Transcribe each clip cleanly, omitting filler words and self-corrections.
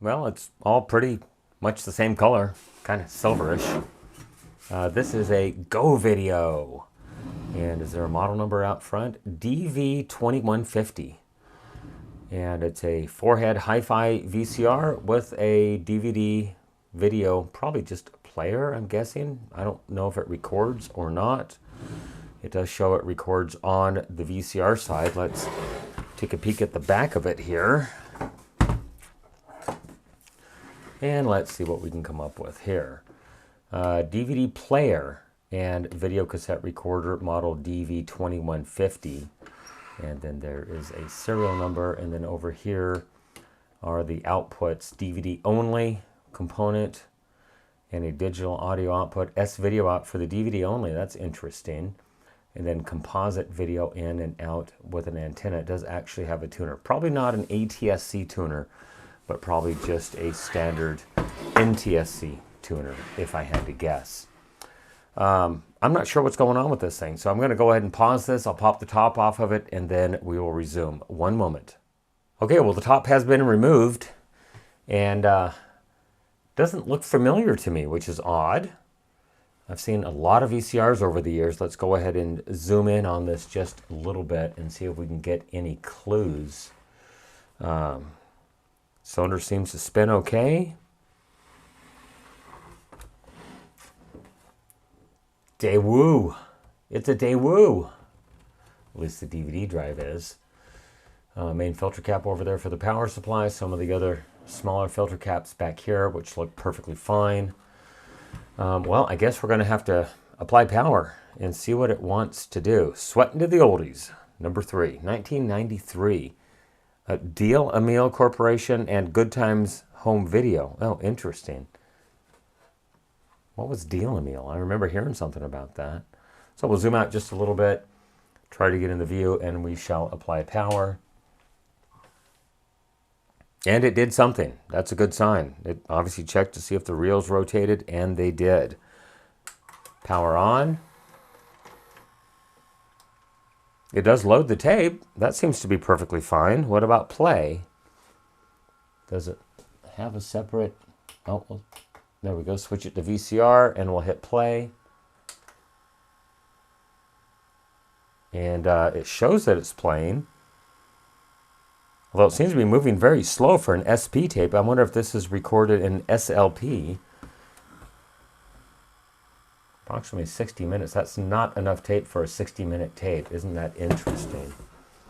Well, it's all pretty much the same color, kind of silverish. This is a GoVideo. And is there a model number out front? DV2150. And it's a 4-head hi-fi VCR with a DVD video, probably just a player, I'm guessing. I don't know if it records or not. It does show it records on the VCR side. Let's take a peek at the back of it here. And let's see what we can come up with here. DVD player and video cassette recorder model DV2150. And then there is a serial number. And then over here are the outputs: DVD only component and a digital audio output. S-video out for the DVD only. That's interesting. And then composite video in and out with an antenna. It does actually have a tuner. Probably not an ATSC tuner, but probably just a standard NTSC tuner, if I had to guess. I'm not sure what's going on with this thing, so I'm going to go ahead and pause this. I'll pop the top off of it, and then we will resume. One moment. Okay, well, the top has been removed, and doesn't look familiar to me, which is odd. I've seen a lot of VCRs over the years. Let's go ahead and zoom in on this just a little bit and see if we can get any clues. Cylinder seems to spin okay. Daewoo. It's a Daewoo. At least the DVD drive is. Main filter cap over there for the power supply. Some of the other smaller filter caps back here, which look perfectly fine. Well, I guess we're going to have to apply power and see what it wants to do. Sweating to the oldies. Number 3, 1993. Deal Emil Corporation and Good Times Home Video. Oh, interesting. What was Deal Emil? I remember hearing something about that. So we'll zoom out just a little bit, try to get in the view, and we shall apply power. And it did something. That's a good sign. It obviously checked to see if the reels rotated, and they did. Power on. It does load the tape. That seems to be perfectly fine. What about play? Does it have a separate... Oh, well, there we go. Switch it to VCR, and we'll hit play. And it shows that it's playing. Although it seems to be moving very slow for an SP tape. I wonder if this is recorded in SLP. Approximately 60 minutes. That's not enough tape for a 60-minute tape. Isn't that interesting?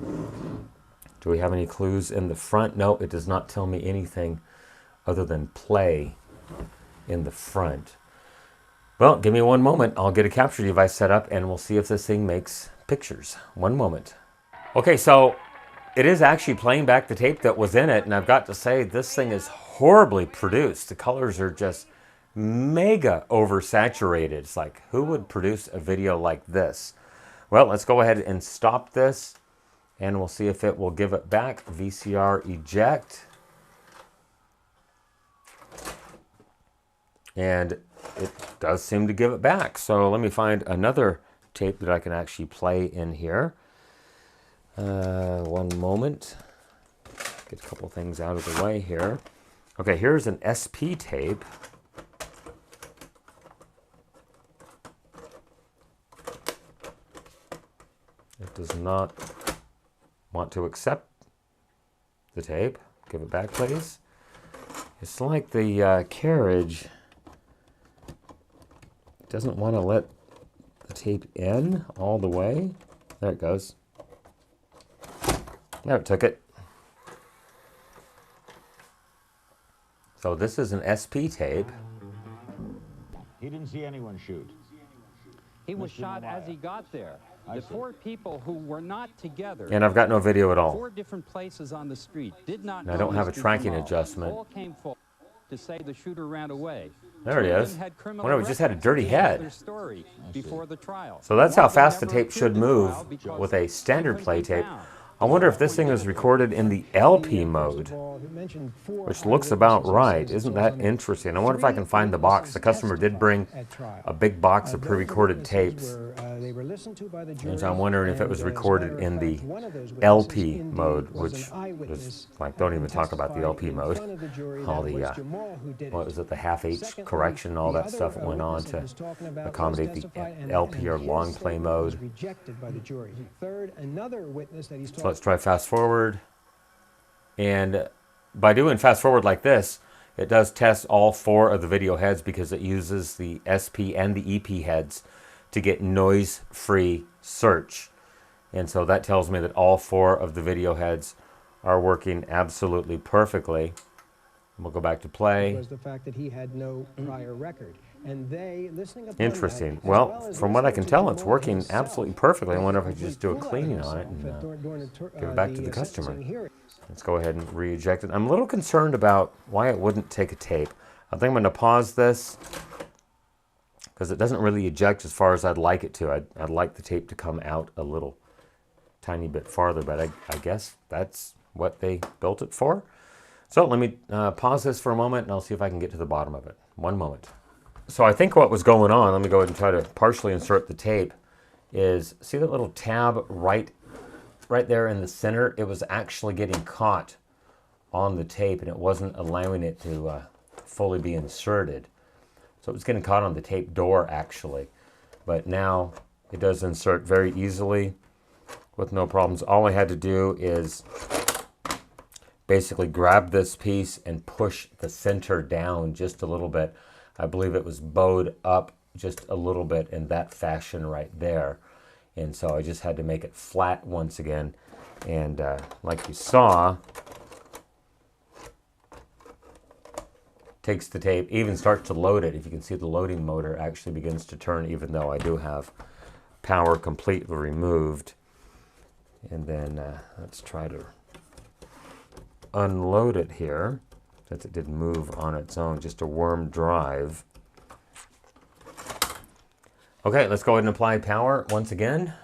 Do we have any clues in the front? No, it does not tell me anything other than play in the front. Well, give me one moment. I'll get a capture device set up and we'll see if this thing makes pictures. One moment. Okay, so it is actually playing back the tape that was in it, and I've got to say, this thing is horribly produced. The colors are just mega oversaturated. It's like, who would produce a video like this? Well, let's go ahead and stop this, and we'll see if it will give it back. VCR eject. And it does seem to give it back. So let me find another tape that I can actually play in here. One moment. Get a couple things out of the way here. Okay, here's an SP tape. It does not want to accept the tape. Give it back, please. It's like the carriage doesn't want to let the tape in all the way. There it goes. There, it took it. So this is an SP tape. He didn't see anyone shoot. He was shot as he got there. The 4 people who were not together. And I've got no video at all. 4 different places on the street did not. And I don't have a tracking adjustment. All came forward to say the shooter ran away. There it is. Wonder if it just had a dirty head. Before the trial. So that's how fast the tape should move with a standard play tape. I wonder if this thing is recorded in the LP mode, which looks about right. Isn't that interesting? I wonder if I can find the box. The customer did bring a big box of pre-recorded tapes. And so I'm wondering if it was recorded in the LP mode, which is like, don't even talk about the LP mode. All the, what was it, the half-H correction, all that stuff that went on to accommodate the LP or long play mode. So let's try fast forward. And by doing fast forward like this, it does test all 4 of the video heads because it uses the SP and the EP heads to get noise-free search. And so that tells me that all 4 of the video heads are working absolutely perfectly. We'll go back to play. Was the fact that he had no prior record. And they, listening upon Interesting. that, Well, from what I can tell, it's working absolutely perfectly. I wonder if I could just do a cleaning on it and give it back to the customer. Let's go ahead and re-eject it. I'm a little concerned about why it wouldn't take a tape. I think I'm going to pause this because it doesn't really eject as far as I'd like it to. I'd like the tape to come out a little tiny bit farther, but I guess that's what they built it for. So let me pause this for a moment and I'll see if I can get to the bottom of it. One moment. So I think what was going on, let me go ahead and try to partially insert the tape, is see that little tab right there in the center? It was actually getting caught on the tape and it wasn't allowing it to fully be inserted. So it was getting caught on the tape door actually. But now it does insert very easily with no problems. All I had to do is basically grab this piece and push the center down just a little bit. I believe it was bowed up just a little bit in that fashion right there. And so I just had to make it flat once again. And like you saw, takes the tape, even starts to load it. If you can see, the loading motor actually begins to turn, even though I do have power completely removed. And then let's try to unload it here, since it didn't move on its own, just a worm drive. Okay, let's go ahead and apply power once again.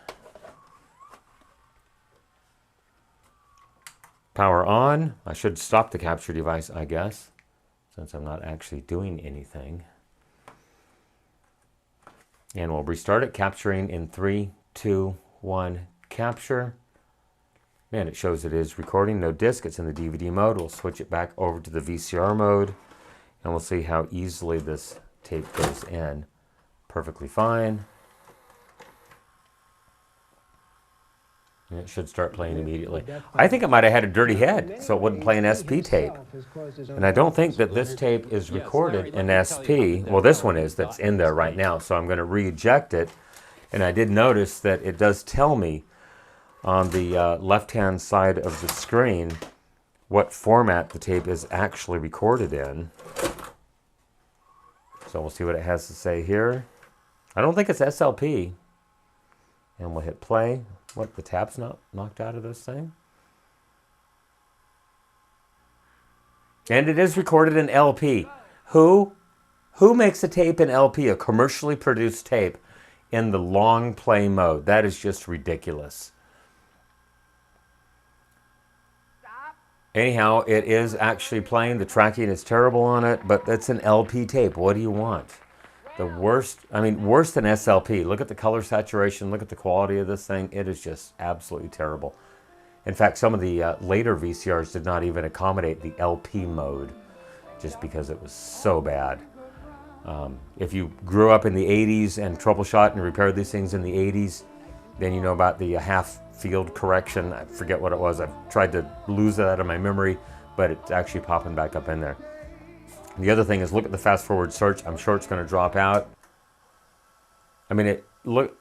Power on. I should stop the capture device, I guess, since I'm not actually doing anything. And we'll restart it, capturing in 3, 2, 1, capture. And it shows it is recording, no disc, it's in the DVD mode. We'll switch it back over to the VCR mode and we'll see how easily this tape goes in. Perfectly fine. And it should start playing immediately. I think it might have had a dirty head, so it wouldn't play an SP tape. And I don't think that this tape is recorded in SP. Well, this one is, that's in there right now, so I'm going to re-eject it. And I did notice that it does tell me on the left-hand side of the screen what format the tape is actually recorded in. So we'll see what it has to say here. I don't think it's SLP. And we'll hit play. What, the tap's not knocked out of this thing? And it is recorded in LP. Who makes a tape in LP, a commercially produced tape, in the long play mode? That is just ridiculous. Anyhow, it is actually playing. The tracking is terrible on it, but it's an LP tape. What do you want? The worst, I mean, worse than SLP. Look at the color saturation. Look at the quality of this thing. It is just absolutely terrible. In fact, some of the later VCRs did not even accommodate the LP mode just because it was so bad. If you grew up in the 80s and troubleshot and repaired these things in the 80s, then you know about the half field correction. I forget what it was. I've tried to lose that out of my memory, but it's actually popping back up in there. The other thing is, look at the fast forward search. I'm sure it's going to drop out. I mean, look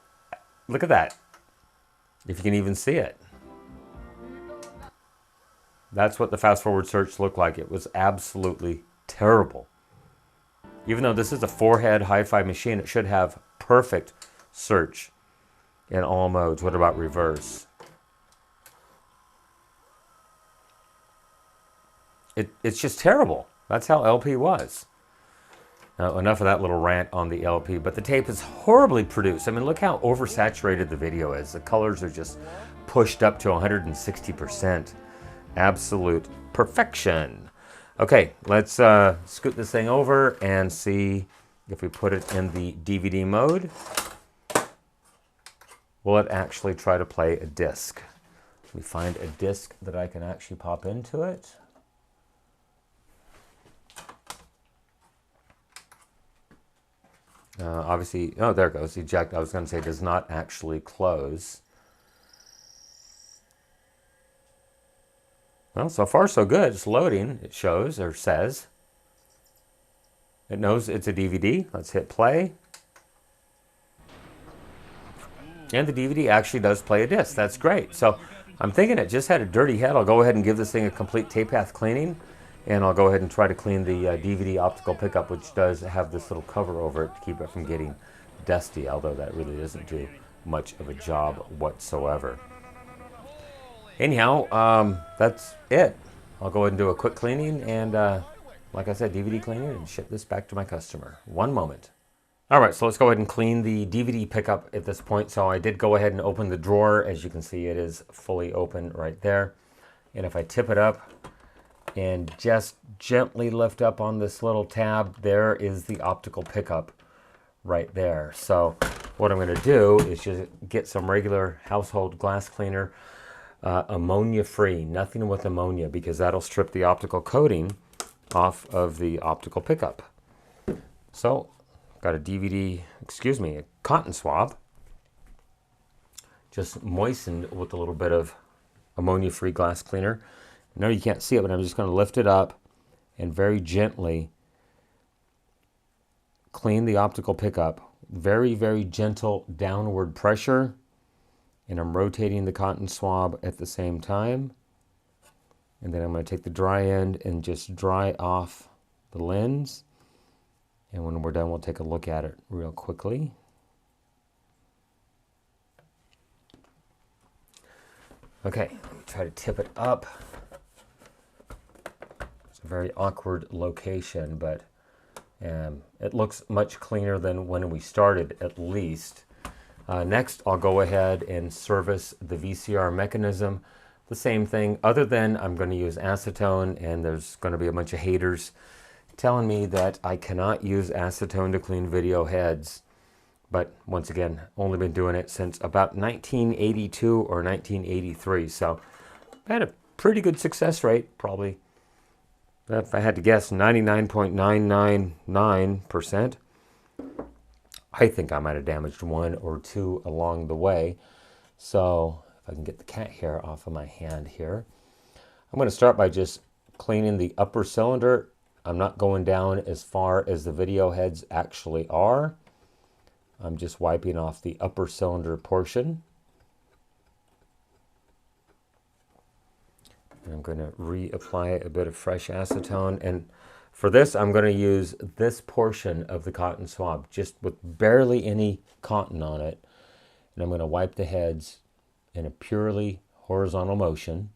at that. If you can even see it. That's what the fast forward search looked like. It was absolutely terrible. Even though this is a 4-head hi-fi machine, it should have perfect search in all modes. What about reverse? It's just terrible. That's how LP was. Now, enough of that little rant on the LP, but the tape is horribly produced. I mean, look how oversaturated the video is. The colors are just pushed up to 160%. Absolute perfection. Okay, let's scoot this thing over and see if we put it in the DVD mode. Will it actually try to play a disc? We find a disc that I can actually pop into it. Obviously, oh, there it goes. Eject. I was going to say does not actually close. Well, so far so good. It's loading. It shows or says. It knows it's a DVD. Let's hit play. And the DVD actually does play a disc. That's great. So I'm thinking it just had a dirty head. I'll go ahead and give this thing a complete tape path cleaning. And I'll go ahead and try to clean the DVD optical pickup, which does have this little cover over it to keep it from getting dusty, although that really doesn't do much of a job whatsoever. Anyhow, that's it. I'll go ahead and do a quick cleaning and, like I said, DVD cleaning and ship this back to my customer. One moment. All right, so let's go ahead and clean the DVD pickup at this point. So I did go ahead and open the drawer. As you can see, it is fully open right there. And if I tip it up and just gently lift up on this little tab, there is the optical pickup right there. So what I'm going to do is just get some regular household glass cleaner, ammonia free, nothing with ammonia, because that'll strip the optical coating off of the optical pickup. So got a a cotton swab, just moistened with a little bit of ammonia free glass cleaner. No, you can't see it, but I'm just going to lift it up and very gently clean the optical pickup. Very, very gentle downward pressure. And I'm rotating the cotton swab at the same time. And then I'm going to take the dry end and just dry off the lens. And when we're done, we'll take a look at it real quickly. Okay, let me try to tip it up. It's a very awkward location, but it looks much cleaner than when we started, at least. Next, I'll go ahead and service the VCR mechanism. The same thing, other than I'm going to use acetone, and there's going to be a bunch of haters telling me that I cannot use acetone to clean video heads. But once again, only been doing it since about 1982 or 1983. So I had a pretty good success rate, probably, if I had to guess, 99.999%. I think I might have damaged one or two along the way. So if I can get the cat hair off of my hand here. I'm going to start by just cleaning the upper cylinder. I'm not going down as far as the video heads actually are. I'm just wiping off the upper cylinder portion. And I'm going to reapply a bit of fresh acetone. And for this, I'm going to use this portion of the cotton swab, just with barely any cotton on it. And I'm going to wipe the heads in a purely horizontal motion.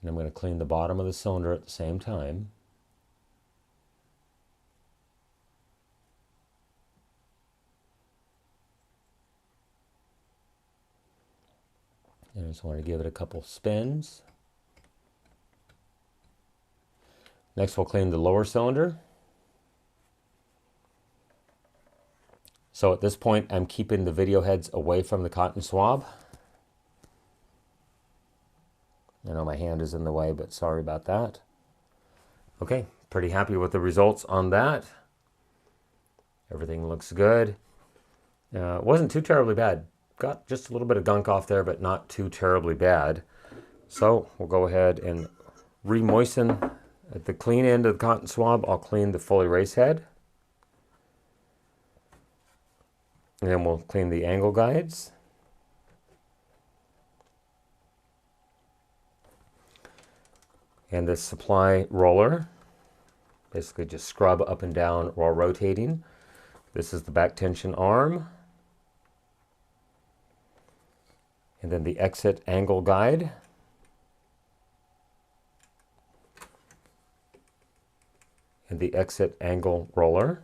And I'm going to clean the bottom of the cylinder at the same time. And I just want to give it a couple spins. Next, we'll clean the lower cylinder. So at this point, I'm keeping the video heads away from the cotton swab. I know my hand is in the way, but sorry about that. Okay, pretty happy with the results on that. Everything looks good. It wasn't too terribly bad. Got just a little bit of gunk off there, but not too terribly bad. So we'll go ahead and re-moisten at the clean end of the cotton swab. I'll clean the full erase head. And then we'll clean the angle guides. And this supply roller. Basically just scrub up and down while rotating. This is the back tension arm. And then the exit angle guide. And the exit angle roller.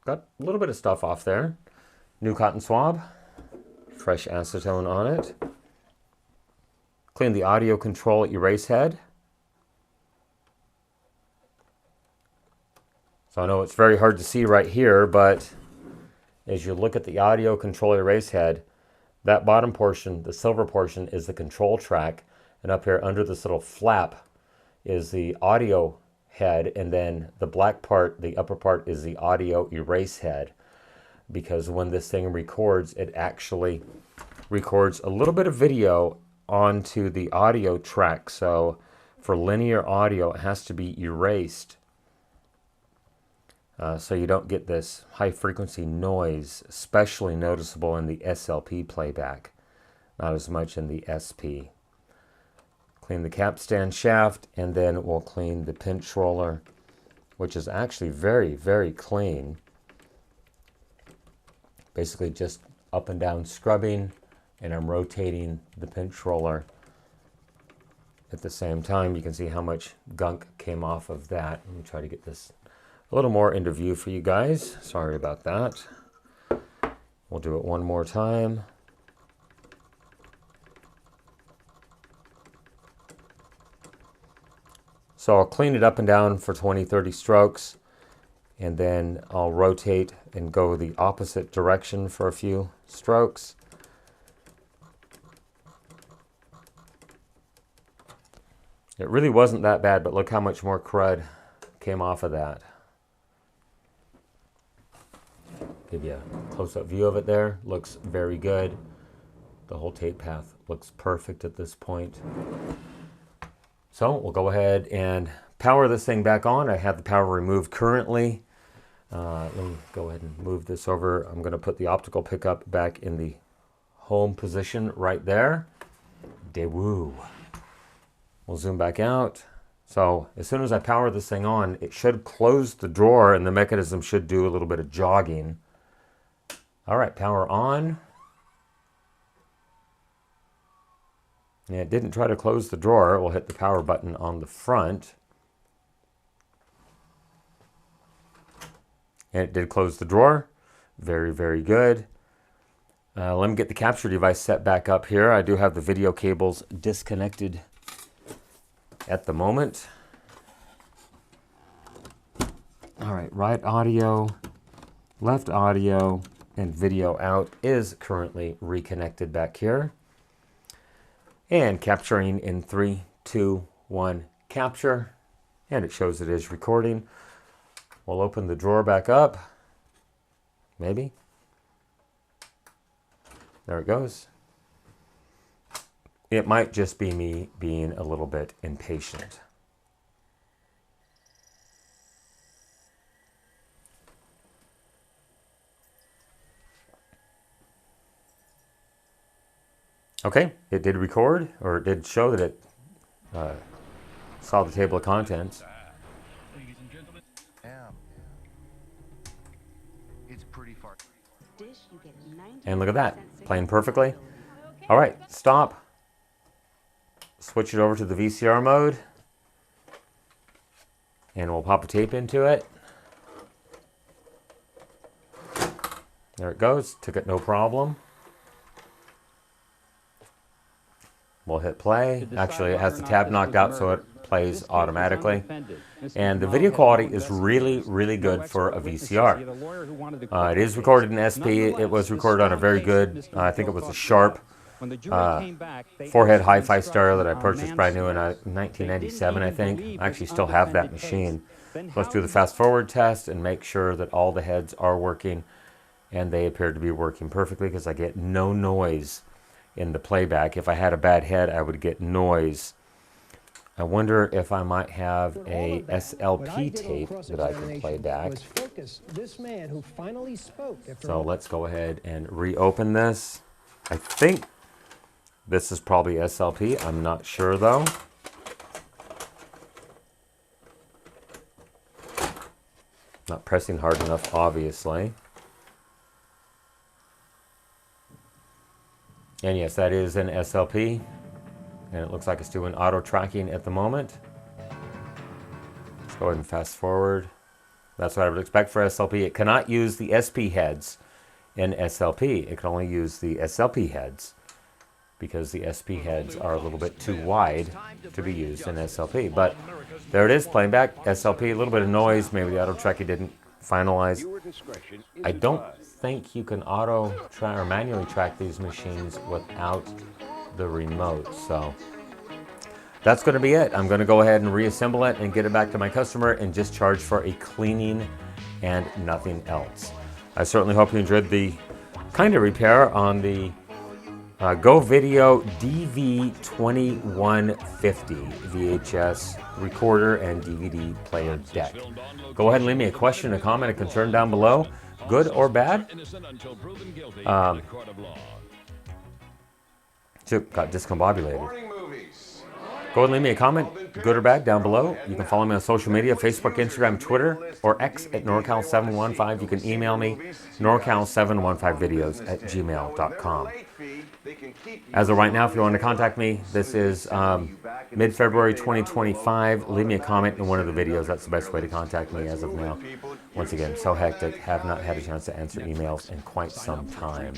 got a little bit of stuff off there. New cotton swab, fresh acetone on it. Clean the audio control erase head. So I know it's very hard to see right here, but as you look at the audio control erase head, that bottom portion, the silver portion, is the control track, and up here under this little flap is the audio head, and then the black part, the upper part, is the audio erase head, because when this thing records, it actually records a little bit of video onto the audio track. So for linear audio, it has to be erased, so you don't get this high frequency noise, especially noticeable in the SLP playback, not as much in the SP. Clean the capstan shaft, and then we'll clean the pinch roller, which is actually very, very clean. Basically just up and down scrubbing, and I'm rotating the pinch roller at the same time. You can see how much gunk came off of that. Let me try to get this a little more into view for you guys. Sorry about that. We'll do it one more time. So I'll clean it up and down for 20-30 strokes, and then I'll rotate and go the opposite direction for a few strokes. It really wasn't that bad, but look how much more crud came off of that. Give you a close-up view of it there. Looks very good. The whole tape path looks perfect at this point. So we'll go ahead and power this thing back on. I have the power removed currently. Let me go ahead and move this over. I'm going to put the optical pickup back in the home position right there. Dewoo. We'll zoom back out. So as soon as I power this thing on, it should close the drawer and the mechanism should do a little bit of jogging. All right, power on. And it didn't try to close the drawer. We'll hit the power button on the front. And it did close the drawer. Very, very good. Let me get the capture device set back up here. I do have the video cables disconnected at the moment. All right, right audio, left audio, and video out is currently reconnected back here. And capturing in 3, 2, 1, capture. And it shows it is recording. We'll open the drawer back up. Maybe. There it goes. It might just be me being a little bit impatient. Okay, it did record, or it did show that it saw the table of contents. Ladies and gentlemen, it's pretty far. And look at that, playing perfectly. All right, stop. Switch it over to the VCR mode. And we'll pop a tape into it. There it goes, took it no problem. We'll hit play. Actually, it has the tab knocked out, so it plays automatically. And the video quality is really, really good for a VCR. It is recorded in SP. It was recorded on a very good, I think it was a Sharp four-head hi-fi stereo that I purchased brand new in 1997, I think. I actually still have that machine. Let's do the fast-forward test and make sure that all the heads are working. And they appear to be working perfectly because I get no noise in the playback. If I had a bad head, I would get noise. I wonder if I might have a SLP tape that I can play back. So let's go ahead and reopen this. I think this is probably SLP. I'm not sure though. Not pressing hard enough, obviously. And yes, that is an SLP, and it looks like it's doing auto tracking at the moment. Let's go ahead and fast forward. That's what I would expect for SLP. It cannot use the SP heads in SLP. It can only use the SLP heads because the SP heads are a little bit too wide to be used in SLP. But there it is, Playback, SLP, a little bit of noise. Maybe the auto track didn't finalize. I don't think you can auto track or manually track these machines without the remote. So that's going to be it. I'm going to go ahead and reassemble it and get it back to my customer and just charge for a cleaning and nothing else. I certainly hope you enjoyed the kind of repair on the GoVideo DV2150 VHS recorder and DVD player deck. Go ahead and leave me a question, a comment, a concern down below, good or bad. Got discombobulated. Go ahead and leave me a comment, good or bad, down below. You can follow me on social media, Facebook, Instagram, Twitter, or X at NorCal715. You can email me, NorCal715videos@gmail.com. As of right now, if you want to contact me, this is mid-February 2025. Leave me a comment in one of the videos. That's the best way to contact me as of now. Once again, so hectic. Have not had a chance to answer emails in quite some time.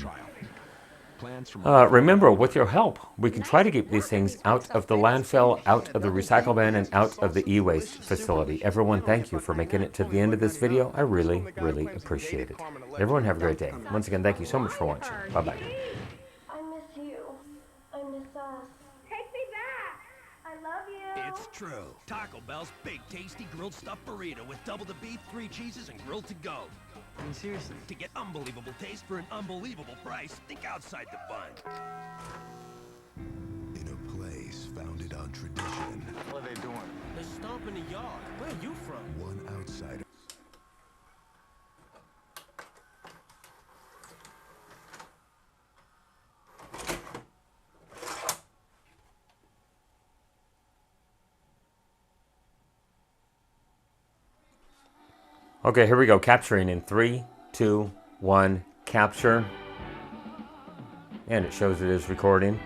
Remember, with your help, we can try to keep these things out of the landfill, out of the recycle bin, and out of the e-waste facility. Everyone, thank you for making it to the end of this video. I really, really appreciate it. Everyone have a great day. Once again, thank you so much for watching. Bye-bye. I miss you. I miss us. Take me back. I love you. It's true. Taco Bell's big, tasty grilled stuffed burrito with double the beef, 3 cheeses, and grilled to go. I mean, seriously. To get unbelievable taste for an unbelievable price, think outside the bun. In a place founded on tradition. What are they doing? They're stomping the yard. Where are you from? One outsider. Okay, here we go. Capturing in 3, 2, 1, capture. And it shows it is recording.